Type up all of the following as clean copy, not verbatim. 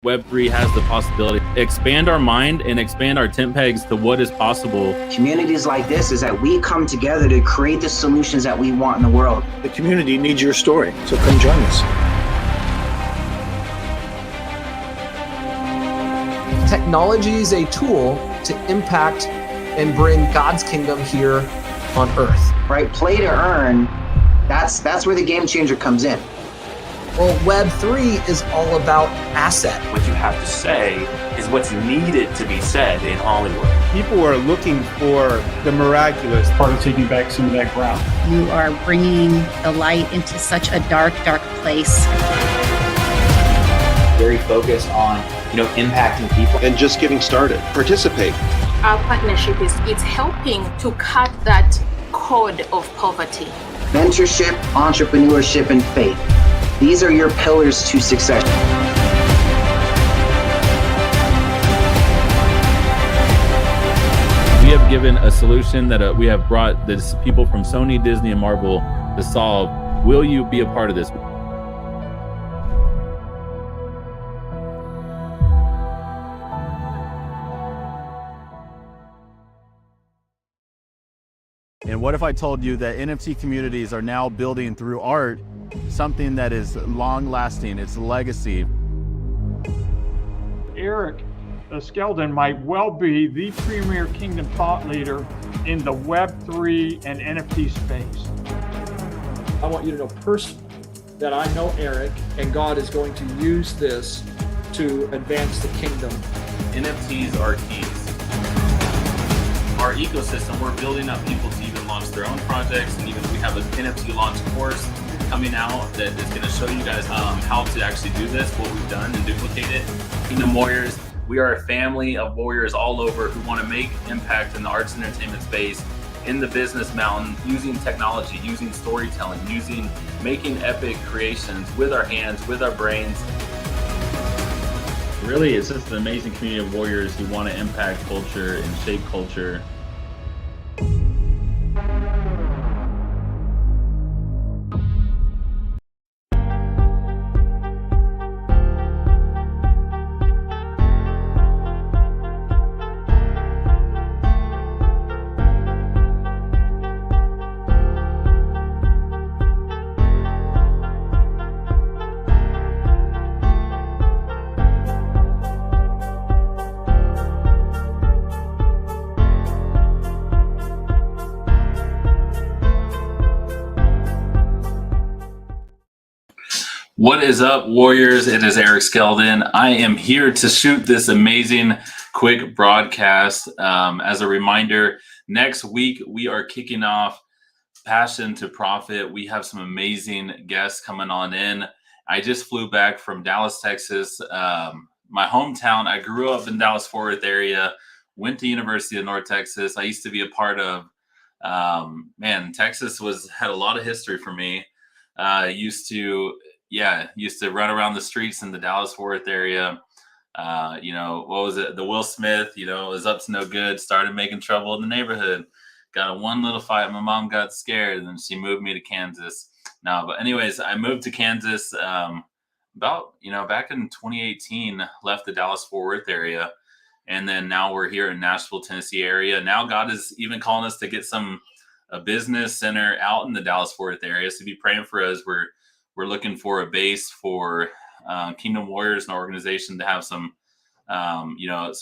Web3 has the possibility to expand our mind and expand our tent pegs to what is possible. Communities like this is that we come together to create the solutions that we want in the world. The community needs your story, so come join us. Technology is a tool to impact and bring God's kingdom here on earth. Right? Play to earn, that's where the game changer comes in. Well, Web3 is all about asset. What you have to say is what's needed to be said in Hollywood. People are looking for the miraculous. Part of taking back some of that ground. You are bringing the light into such a dark, dark place. Very focused on, impacting people. And just getting started. Participate. Our partnership it's helping to cut that code of poverty. Mentorship, entrepreneurship, and faith. These are your pillars to success. We have given a solution that we have brought the people from Sony, Disney, and Marvel to solve. Will you be a part of this? And what if I told you that NFT communities are now building through art something that is long-lasting, it's legacy. Eric Skeldon might well be the premier kingdom thought leader in the Web3 and NFT space. I want you to know personally that I know Eric, and God is going to use this to advance the kingdom. NFTs are keys. Our ecosystem, we're building up people to even launch their own projects, and even we have an NFT launch course coming out that is going to show you guys how to actually do this, what we've done, and duplicate it. Kingdom Warriors, we are a family of warriors all over who want to make impact in the arts and entertainment space, in the business mountain, using technology, using storytelling, making epic creations with our hands, with our brains. Really, it's just an amazing community of warriors who want to impact culture and shape culture. What is up, Warriors? It is Eric Skeldon. I am here to shoot this amazing quick broadcast. As a reminder, next week we are kicking off Passion to Profit. We have some amazing guests coming on in. I just flew back from Dallas, Texas, my hometown. I grew up in Dallas-Fort Worth area, went to University of North Texas. I used to be a part of, Texas had a lot of history for me. Used to run around the streets in the Dallas-Fort Worth area. What was it? The Will Smith, was up to no good, started making trouble in the neighborhood. Got in one little fight. My mom got scared and then she moved me to Kansas. But anyways, I moved to Kansas back in 2018, left the Dallas-Fort Worth area. And then now we're here in Nashville, Tennessee area. Now God is even calling us to get a business center out in the Dallas-Fort Worth area. So be praying for us. We're looking for a base for Kingdom Warriors, an organization, to have some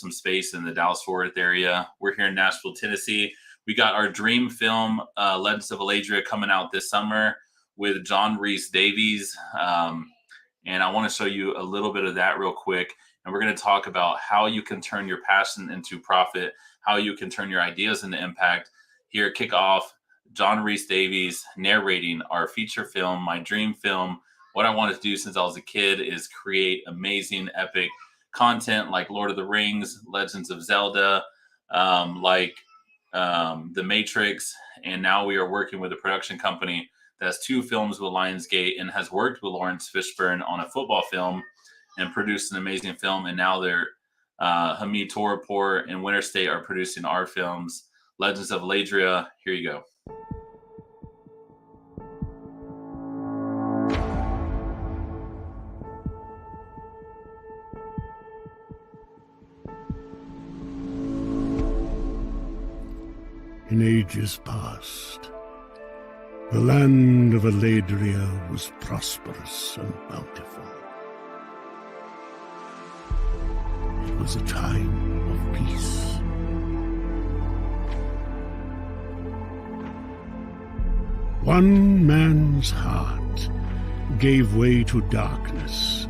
space in the Dallas-Fort Worth area. We're here in Nashville, Tennessee. We got our dream film, Legends of Aladria, coming out this summer with John Rhys Davies. And I want to show you a little bit of that real quick. And we're going to talk about how you can turn your passion into profit, how you can turn your ideas into impact. Here, kick off John Rhys Davies narrating our feature film, my dream film. What I wanted to do since I was a kid is create amazing, epic content like Lord of the Rings, Legends of Zelda, The Matrix. And now we are working with a production company that has 2 films with Lionsgate and has worked with Lawrence Fishburne on a football film and produced an amazing film. And now Hamid Torapour and Winter State are producing our films, Legends of Aladria. Here you go. In ages past, the land of Eladria was prosperous and bountiful. It was a time of peace. One man's heart gave way to darkness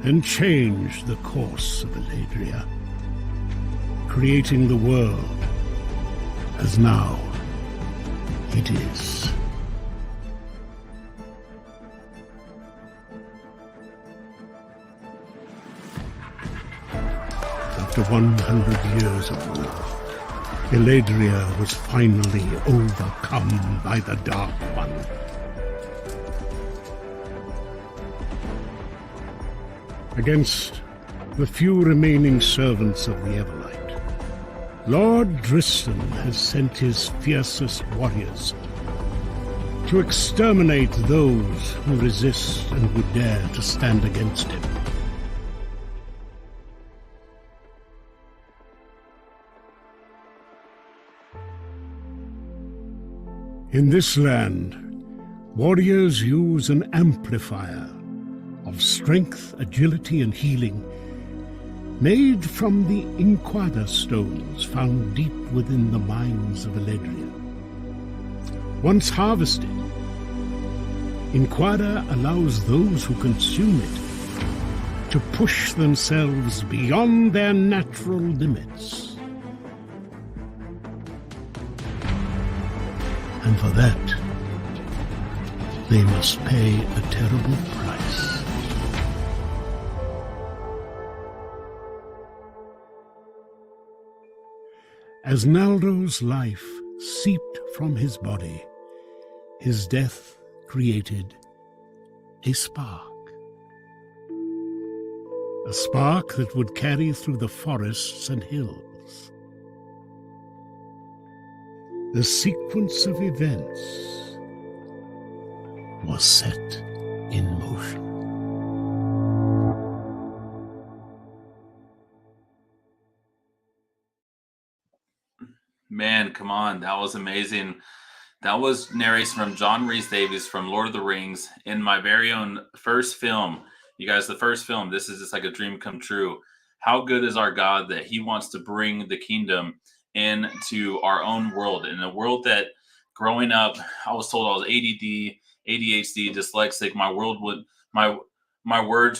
and changed the course of Eladria, creating the world as now it is. After 100 years of war, Eladria was finally overcome by the Dark One. Against the few remaining servants of the Everlight, Lord Dristan has sent his fiercest warriors to exterminate those who resist and would dare to stand against him. In this land, warriors use an amplifier of strength, agility, and healing, made from the Inquada stones found deep within the mines of Eladria. Once harvested, Inquada allows those who consume it to push themselves beyond their natural limits. And for that, they must pay a terrible price. As Naldo's life seeped from his body, his death created a spark. A spark that would carry through the forests and hills. The sequence of events was set in motion. Man, come on. That was amazing. That was narration from John Rhys-Davies from Lord of the Rings in my very own first film. You guys, the first film, this is just like a dream come true. How good is our God that he wants to bring the kingdom into our own world, in a world that growing up, I was told I was ADD, ADHD, dyslexic. My words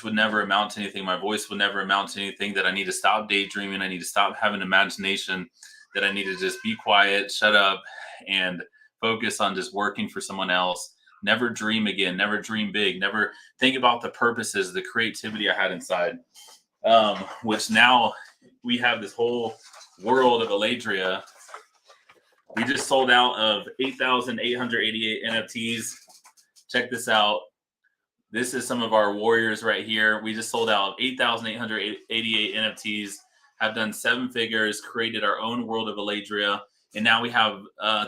would never amount to anything. My voice would never amount to anything, that I need to stop daydreaming. I need to stop having imagination, that I need to just be quiet, shut up, and focus on just working for someone else. Never dream again, never dream big, never think about the purposes, the creativity I had inside, which now we have this whole world of Eladria. We just sold out of 8,888 NFTs. Check this out. This is some of our warriors right here. We just sold out of 8,888 NFTs, have done 7 figures, created our own world of Eladria. And now we have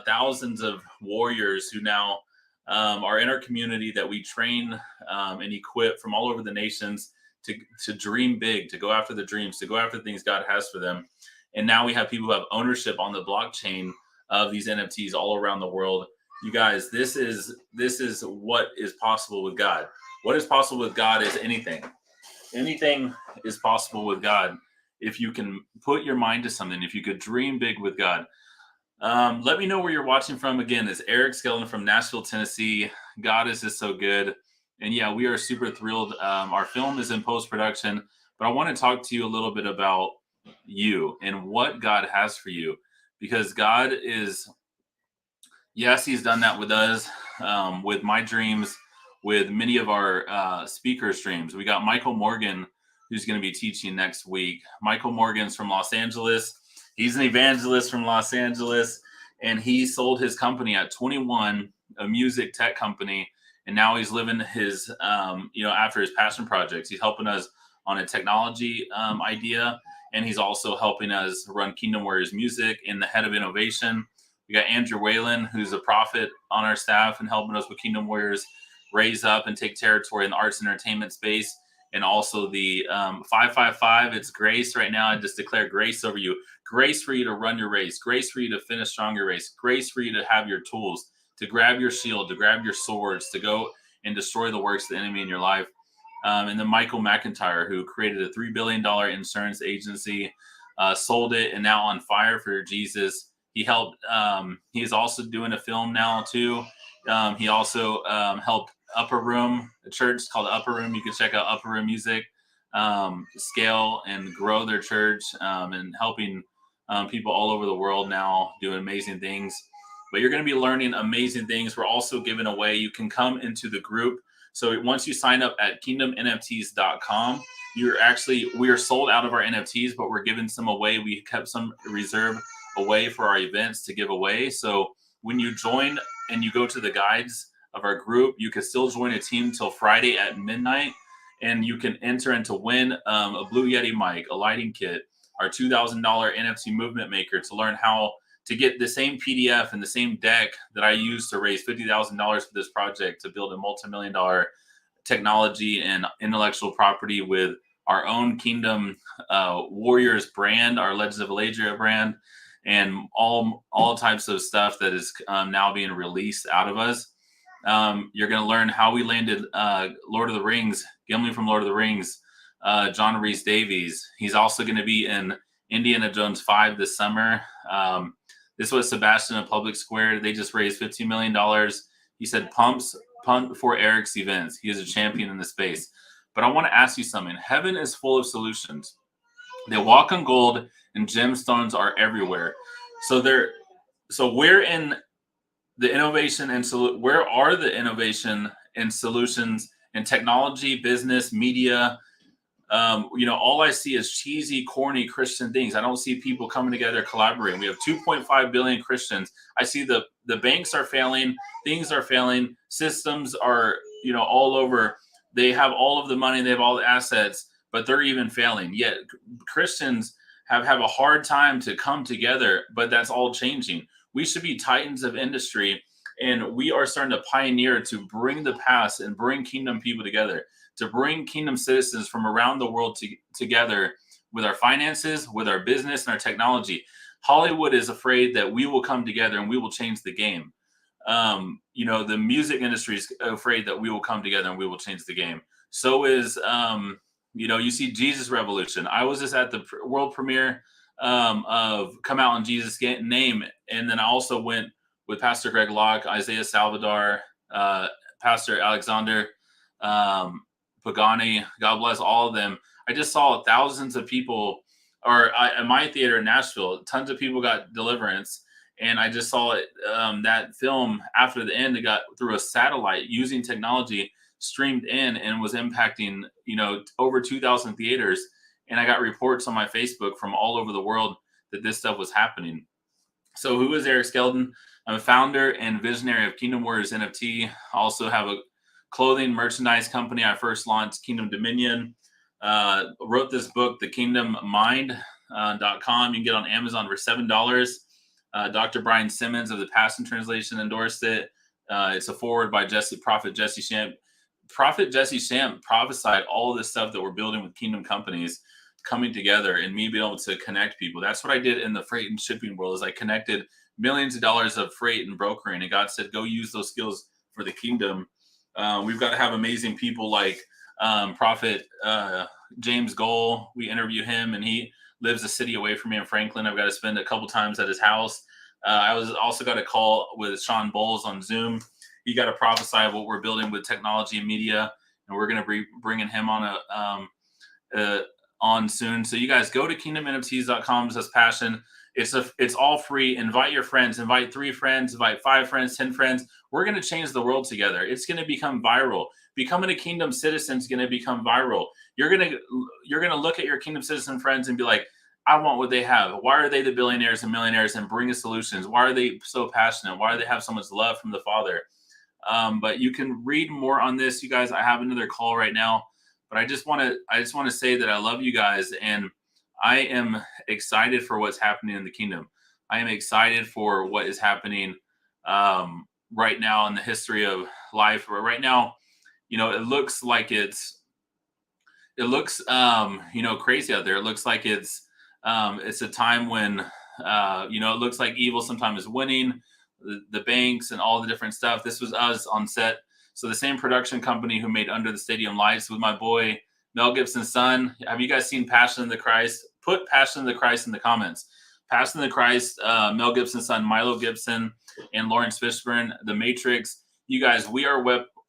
thousands of warriors who now are in our community that we train and equip from all over the nations to dream big, to go after the dreams, to go after the things God has for them. And now we have people who have ownership on the blockchain of these NFTs all around the world. You guys, this is what is possible with God. What is possible with God is anything. Anything is possible with God if you can put your mind to something, if you could dream big with God. Let me know where you're watching from. Again, it's Eric Skelton from Nashville, Tennessee. God is just so good. And yeah, we are super thrilled. Our film is in post-production, but I want to talk to you a little bit about you and what God has for you, because God is, yes, he's done that with us, with my dreams, with many of our speakers' dreams. We got Michael Morgan, who's going to be teaching next week. Michael Morgan's from Los Angeles. He's an evangelist from Los Angeles, and he sold his company at 21, a music tech company, and now he's living his, after his passion projects. He's helping us on a technology idea, and he's also helping us run Kingdom Warriors Music and the head of innovation. We got Andrew Whalen, who's a prophet on our staff and helping us with Kingdom Warriors raise up and take territory in the arts and entertainment space. And also the 555, it's grace right now. I just declare grace over you. grace for you to run your race, grace for you to finish strong your race, grace for you to have your tools, to grab your shield, to grab your swords, to go and destroy the works of the enemy in your life. And then Michael McIntyre, who created a $3 billion insurance agency, sold it, and now on fire for Jesus. He helped. He's also doing a film now too. He also helped Upper Room, a church called Upper Room. You can check out Upper Room Music, scale and grow their church, and helping people all over the world now doing amazing things. But you're going to be learning amazing things. We're also giving away. You can come into the group. So once you sign up at kingdomnfts.com, we are sold out of our NFTs, but we're giving some away. We kept some reserve away for our events to give away. So when you join and you go to the guides of our group, you can still join a team till Friday at midnight, and you can enter and to win a Blue Yeti mic, a lighting kit, our $2,000 NFT movement maker, to learn how to get the same PDF and the same deck that I used to raise $50,000 for this project to build a multi-million-dollar technology and intellectual property with our own Kingdom Warriors brand, our Legends of Eladria brand, and all types of stuff that is now being released out of us. You're going to learn how we landed Lord of the Rings, Gimli from Lord of the Rings, John Rhys Davies. He's also going to be in Indiana Jones 5 this summer. This was Sebastian in Public Square. They just raised $15 million. He said, punt before Eric's events. He is a champion in the space. But I want to ask you something. Heaven is full of solutions. They walk on gold, and gemstones are everywhere. So we're in the innovation and where are the innovation and solutions in technology, business, media? All I see is cheesy, corny Christian things. I don't see people coming together, collaborating. We have 2.5 billion Christians. I see the banks are failing, things are failing, systems are, all over. They have all of the money, they have all the assets, but they're even failing. Yet Christians have a hard time to come together, but that's all changing. We should be titans of industry, and we are starting to pioneer to bring the past and bring kingdom people together, to bring kingdom citizens from around the world together with our finances, with our business, and our technology. Hollywood is afraid that we will come together and we will change the game. The music industry is afraid that we will come together and we will change the game. So is, you see Jesus Revolution. I was just at the world premiere of Come Out in Jesus' Name. And then I also went with Pastor Greg Locke, Isaiah Salvador, Pastor Alexander Pagani, God bless all of them. I just saw thousands of people, at my theater in Nashville, tons of people got deliverance. And I just saw it, that film after the end, it got through a satellite using technology, streamed in, and was impacting, over 2,000 theaters. And I got reports on my Facebook from all over the world that this stuff was happening. So who is Eric Skeldon? I'm a founder and visionary of Kingdom Warriors NFT. I also have a clothing merchandise company. I first launched Kingdom Dominion. Wrote this book, thekingdommine.com. You can get on Amazon for $7. Dr. Brian Simmons of the Passion Translation endorsed it. It's a forward by Prophet Jesse Shamp. Prophet Jesse Shamp prophesied all of this stuff that we're building with Kingdom companies coming together and me being able to connect people. That's what I did in the freight and shipping world, is I connected millions of dollars of freight and brokering. And God said, go use those skills for the kingdom. We've got to have amazing people like Prophet James Goal. We interview him, and he lives a city away from me in Franklin. I've got to spend a couple times at his house. I also got a call with Sean Bowles on Zoom. He got to prophesy of what we're building with technology and media, and we're going to be bringing him on on soon. So you guys go to kingdomnfts.com. Says Passion. It's all free. Invite your friends. Invite 3 friends. Invite 5 friends. 10 friends. We're going to change the world together. It's going to become viral. Becoming a kingdom citizen is going to become viral. You're going to look at your kingdom citizen friends and be like, I want what they have. Why are they the billionaires and millionaires and bring us solutions? Why are they so passionate? Why do they have so much love from the Father? But you can read more on this. You guys, I have another call right now, but I just want to say that I love you guys, and I am excited for what's happening in the kingdom. I am excited for what is happening right now in the history of life. Right now, it looks like crazy out there. It looks like it's It's a time when, it looks like evil sometimes is winning, the banks and all the different stuff. This was us on set. So the same production company who made Under the Stadium Lights with my boy, Mel Gibson's son. Have you guys seen Passion of the Christ? Put Passion of the Christ in the comments. Passion of the Christ, Mel Gibson's son, Milo Gibson, and Lawrence Fishburne, The Matrix. You guys, we are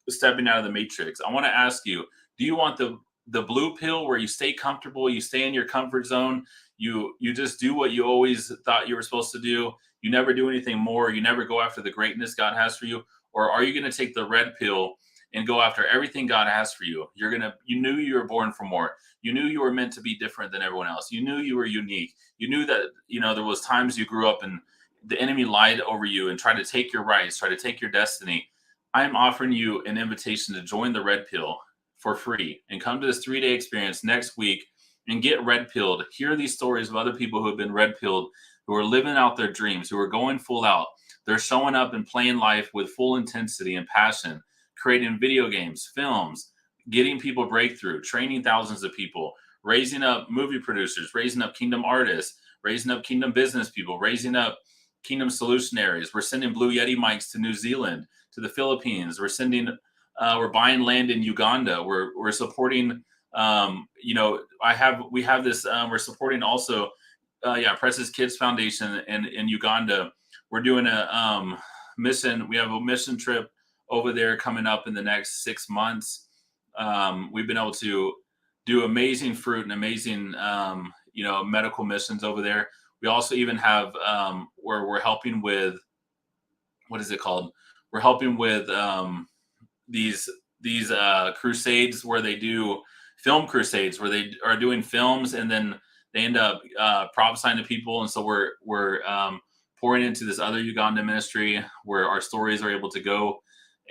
stepping out of the Matrix. I want to ask you, do you want the blue pill where you stay comfortable, you stay in your comfort zone, you just do what you always thought you were supposed to do, you never do anything more, you never go after the greatness God has for you? Or are you going to take the red pill and go after everything God has for you? You knew you were born for more. You knew you were meant to be different than everyone else. You knew you were unique. You knew that, there was times you grew up and the enemy lied over you and tried to take your rights, try to take your destiny. I'm offering you an invitation to join the red pill for free and come to this 3-day experience next week and get red pilled. Hear these stories of other people who have been red pilled, who are living out their dreams, who are going full out. They're showing up and playing life with full intensity and passion, creating video games, films, getting people breakthrough, training thousands of people, raising up movie producers, raising up kingdom artists, raising up kingdom business people, raising up kingdom solutionaries. We're sending Blue Yeti mics to New Zealand, to the Philippines. We're buying land in Uganda. We're supporting, we have this, we're supporting also, Precious Kids Foundation in Uganda. We're doing a mission. We have a mission trip over there coming up in the next 6 months. We've been able to do amazing fruit and amazing, medical missions over there. We also even have where we're helping with, what is it called? We're helping with these crusades where they do film crusades, where they are doing films and then they end up prophesying to people. And so we're pouring into this other Uganda ministry where our stories are able to go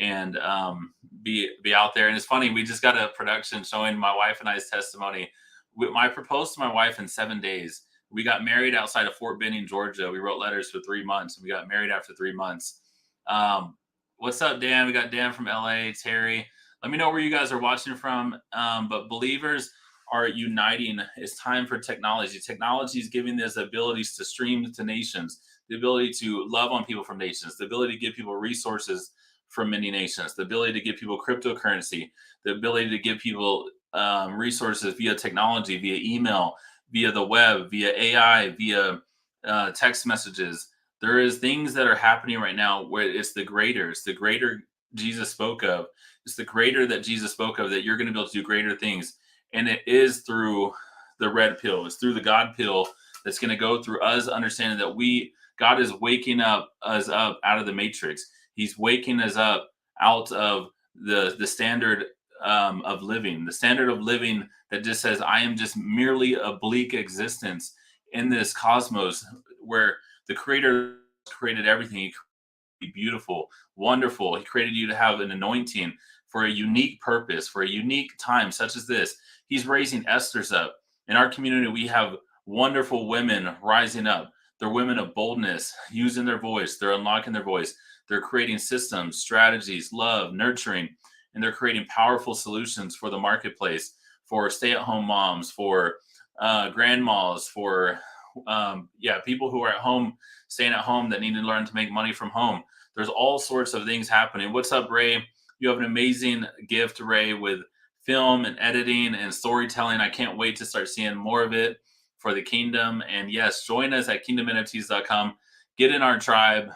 and be out there. And it's funny, we just got a production showing my wife and I's testimony. I proposed to my wife in 7 days. We got married outside of Fort Benning, Georgia. We wrote letters for 3 months and we got married after 3 months. What's up, Dan? We got Dan from LA, Terry. Let me know where you guys are watching from. But believers are uniting. It's time for technology. Technology is giving us abilities to stream to nations, the ability to love on people from nations, the ability to give people resources from many nations, the ability to give people cryptocurrency, the ability to give people resources via technology, via email, via the web, via AI, via text messages. There is things that are happening right now where it's the greater Jesus spoke of. It's the greater that Jesus spoke of, that you're going to be able to do greater things. And it is through the red pill. It's through the God pill that's going to go through us understanding that God is waking us up out of the matrix. He's waking us up out of the standard of living, the standard of living that just says, I am just merely a bleak existence in this cosmos where the Creator created everything. He created beautiful, wonderful. He created you to have an anointing for a unique purpose, for a unique time such as this. He's raising Esthers up. In our community, we have wonderful women rising up. They're women of boldness, using their voice. They're unlocking their voice. They're creating systems, strategies, love, nurturing, and they're creating powerful solutions for the marketplace, for stay-at-home moms, for grandmas, for people who are at home, staying at home, that need to learn to make money from home. There's all sorts of things happening. What's up, Ray? You have an amazing gift, Ray, with film and editing and storytelling. I can't wait to start seeing more of it for the kingdom. And yes, join us at kingdomnfts.com. Get in our tribe.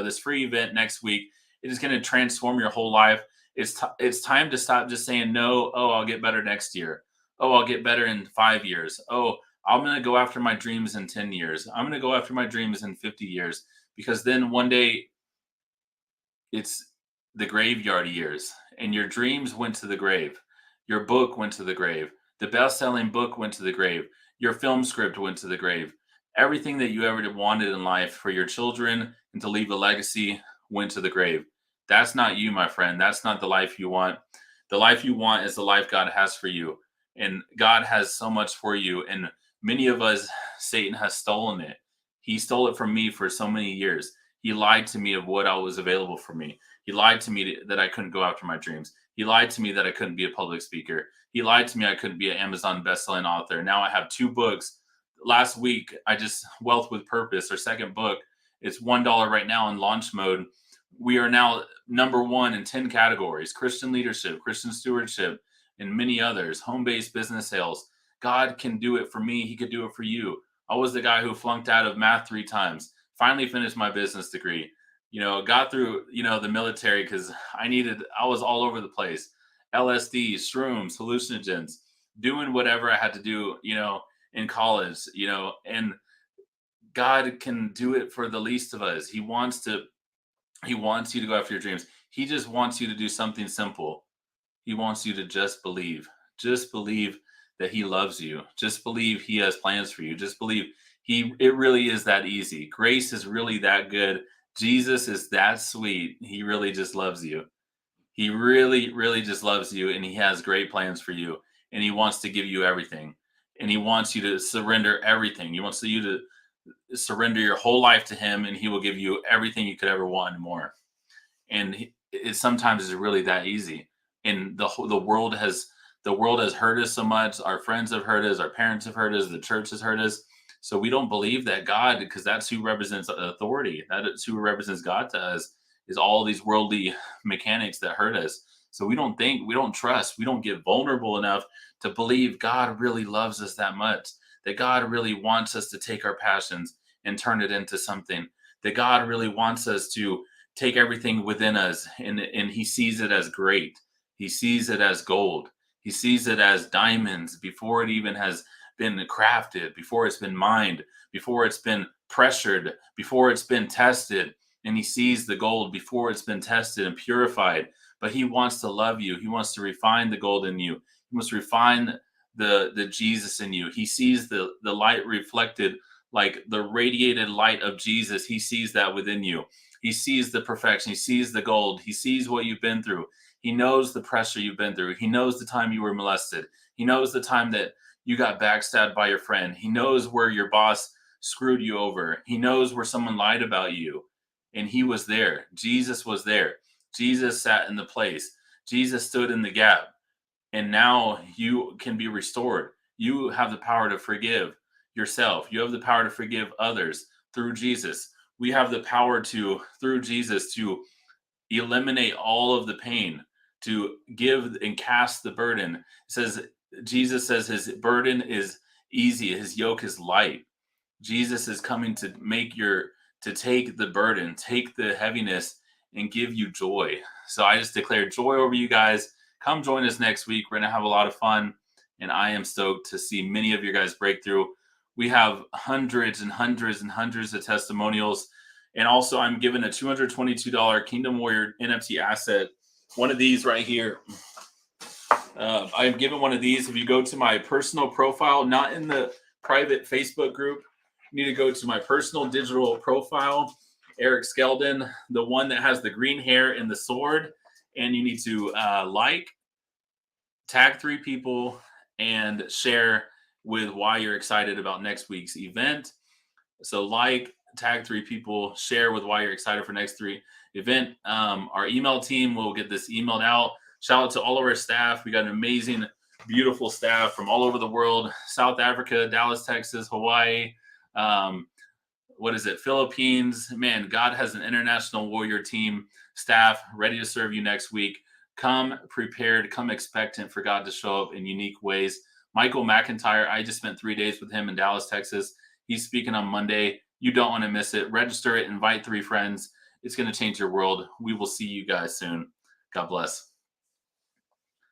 This free event next week, it is going to transform your whole life. It's time to stop just saying no. Oh, I'll get better next year. Oh, I'll get better in 5 years. Oh, I'm going to go after my dreams in 10 years. I'm going to go after my dreams in 50 years, because then one day it's the graveyard years and your dreams went to the grave. Your book went to the grave. The best-selling book went to the grave. Your film script went to the grave. Everything that you ever wanted in life for your children and to leave a legacy went to the grave. That's not you, my friend. That's not the life you want. The life you want is the life God has for you. And God has so much for you. And many of us, Satan has stolen it. He stole it from me for so many years. He lied to me of what was available for me. He lied to me that I couldn't go after my dreams. He lied to me that I couldn't be a public speaker. He lied to me I couldn't be an Amazon bestselling author. Now I have 2 books last week, I just Wealth with Purpose, our second book. It's $1 right now in launch mode. We are now number 1 in 10 categories: Christian leadership, Christian stewardship, and many others, home-based business sales. God can do it for me. He could do it for you. I was the guy who flunked out of math 3 times, finally finished my business degree, got through, the military because I was all over the place. LSD, shrooms, hallucinogens, doing whatever I had to do, in college, and God can do it for the least of us. He wants you to go after your dreams. He just wants you to do something simple. He wants you to just believe that he loves you. Just believe he has plans for you. Just believe it really is that easy. Grace is really that good. Jesus is that sweet. He really just loves you. He really, really just loves you, and he has great plans for you, and he wants to give you everything, and he wants you to surrender everything. He wants you to surrender your whole life to him, and he will give you everything you could ever want and more. And it sometimes is really that easy. And the world has hurt us so much. Our friends have hurt us. Our parents have hurt us. The church has hurt us. So we don't believe that God, because that's who represents authority. That's who represents God to us, is all these worldly mechanics that hurt us. So we don't think, we don't trust, we don't get vulnerable enough to believe God really loves us that much, that God really wants us to take our passions and turn it into something, that God really wants us to take everything within us and he sees it as great. He sees it as gold. He sees it as diamonds before it even has been crafted, before it's been mined, before it's been pressured, before it's been tested. And he sees the gold before it's been tested and purified. But he wants to love you. He wants to refine the gold in you. He wants to refine the Jesus in you. He sees the light reflected, like the radiated light of Jesus. He sees that within you. He sees the perfection. He sees the gold. He sees what you've been through. He knows the pressure you've been through. He knows the time you were molested. He knows the time that you got backstabbed by your friend. He knows where your boss screwed you over. He knows where someone lied about you. And he was there. Jesus was there. Jesus sat in the place. Jesus stood in the gap. And now you can be restored. You have the power to forgive yourself. You have the power to forgive others through Jesus. We have the power to, through Jesus, to eliminate all of the pain, to give and cast the burden. It says, Jesus says his burden is easy, his yoke is light. Jesus is coming to take the burden, take the heaviness, and give you joy. So I just declare joy over you guys. Come join us next week. We're going to have a lot of fun, and I am stoked to see many of you guys break through. We have hundreds and hundreds and hundreds of testimonials. And also, I'm giving a $222 Kingdom Warrior NFT asset. One of these right here. I'm giving one of these. If you go to my personal profile, not in the private Facebook group, you need to go to my personal digital profile, Eric Skeldon, the one that has the green hair and the sword. And you need to tag 3 people, and share with why you're excited about next week's event. So tag 3 people, share with why you're excited for next event. Our email team will get this emailed out. Shout out to all of our staff. We got an amazing, beautiful staff from all over the world: South Africa, Dallas, Texas, Hawaii, Philippines. Man, God has an international warrior team staff ready to serve you next week. Come prepared, come expectant for God to show up in unique ways. Michael McIntyre, I just spent 3 days with him in Dallas, Texas. He's speaking on Monday. You don't want to miss it. Register it, invite 3 friends. It's going to change your world. We will see you guys soon. God bless.